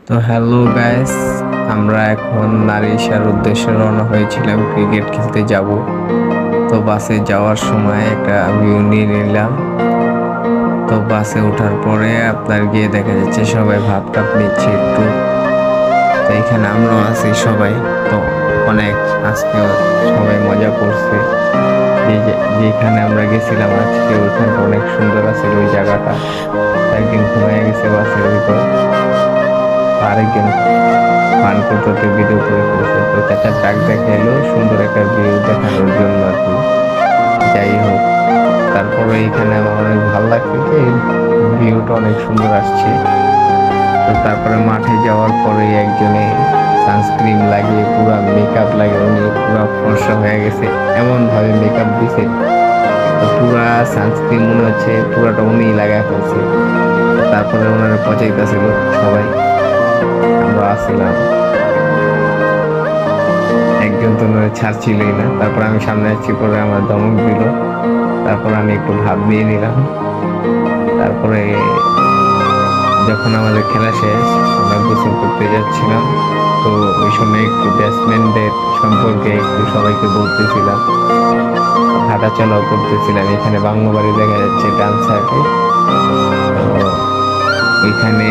তো hello guys, আমরা এখন নারিশার উদ্দেশ্যে রওনা হয়েছিলাম ক্রিকেট খেলতে যাব। তো বাসে যাওয়ার সময় একটা ভিউ নিয়ে নিলাম। তো বাসে ওঠার পরে আপনার গিয়ে দেখা যাচ্ছে সবাই ভাব টাপ নিচ্ছে একটু। তো এখানে আমরাও আছি সবাই। তো অনেক আজকে সবাই মজা করছে। যেখানে আমরা গেছিলাম আজকে ওইখানটা অনেক সুন্দর আছে ওই জায়গাটা। একদিন ঘুমিয়ে গেছে বাসের ভিতর, আরেকজন ফান করতে ভিডিও করে ফেলছে। তো চাচার ডাক দেখা এলো সুন্দর একটা ভিউ দেখানোর জন্য আর কি। যাই হোক, তারপরে এখানে আমার অনেক ভালো লাগছে যে ভিউটা অনেক সুন্দর আসছে। তো তারপরে মাঠে যাওয়ার পরে একজনে সানস্ক্রিন লাগিয়ে পুরো মেকআপ লাগিয়ে উনি পুরো ফর্সা হয়ে গেছে, এমন ভাবে মেকআপ দিছে। তো পুরা সানস্ক্রিন মনে হচ্ছে পুরাটা উনিই লাগায় ফেলছে। তারপরে ওনারা পচাইতেছিল সবাই, আমরা আসছিলাম, একজন তো ছাড়ছিলই না। তারপর আমি সামনে আসছি, পরে আমার ধমক দিল। তারপর আমি একটু ভাব নিয়ে নিলাম। তারপরে যখন আমাদের খেলা শেষ, আমরা গোসল করতে যাচ্ছিলাম। তো ওই সময় একটু ব্যাটসম্যানদের সম্পর্কে একটু সবাইকে বলতেছিলাম, হাঁটা চলাও করতেছিলাম। এখানে বাংলোবাড়ি দেখা যাচ্ছে ডান সাইডে। তো ওইখানে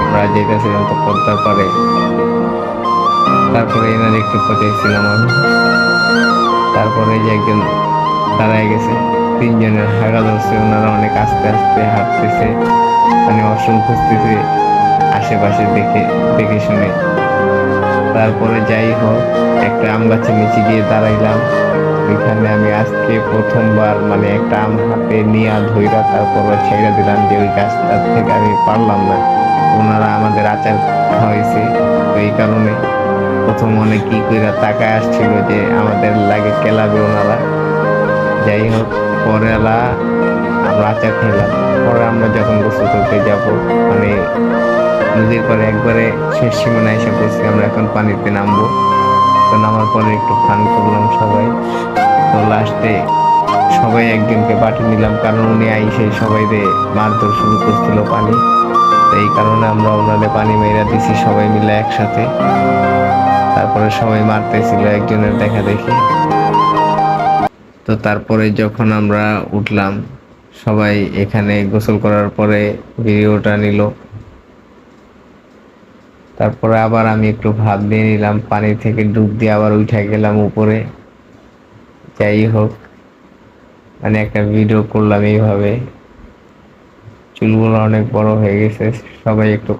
আমরা যেতেছিলাম তো পদ্মার পারে। তারপরে এনার একটু পচাইছিলাম আমি। তারপরে যে একজন দাঁড়ায় গেছে, তিনজনের হাগা ধরছে, ওনারা অনেক আস্তে আস্তে হাঁটতেছে, মানে অসম খুঁজতেছে আশেপাশে দেখে দেখে শুনে। তারপরে যাই হোক, একটা আম গাছের নিচে গিয়ে দাঁড়াইলাম। ওইখানে আমি আজকে প্রথমবার মানে একটা আম হাতে নিয়ে ধইরা তারপর ছেড়ে দিলাম, যে ওই গাছটার থেকে আমি পারলাম না। ওনারা আমাদের আচার খাওয়াইছে, তো এই কারণে প্রথম অনেক কি কইরা তাকায় আসছিল যে আমাদের লাগে কেলাবে ওনারা। যাই হোক, পরে আমরা আচার খেলাম। পরে আমরা যখন গোসল করতে যাব, মানে নদীর পরে একবারে শেষ সীমানায় এসে পড়ছি, আমরা এখন পানিতে নামবো। তো নামার পরে একটু ফান করলাম সবাই। তো লাস্টে সবাই একজনকে বাটি নিলাম, কারণ উনি আইসে সবাই মারধর শুরু করছিল পানি। তো এই কারণে আমরা ওনাদের পানি মেরা দিছি সবাই মিলে একসাথে। তারপরে সবাই মারতেছিল একজনের দেখা দেখি। তো তারপরে যখন আমরা উঠলাম, সবাই এখানে গোসল করার পরে ভিডিওটা নিল। তারপরে আবার আমি একটু ভাব দিয়ে নিলাম, পানি থেকে ডুব দিয়ে আবার উঠে গেলাম উপরে। যাই হোক, মানে একটা ভিডিও করলাম এইভাবে। চুলগুলো অনেক বড় হয়ে গেছে, সবাই একটু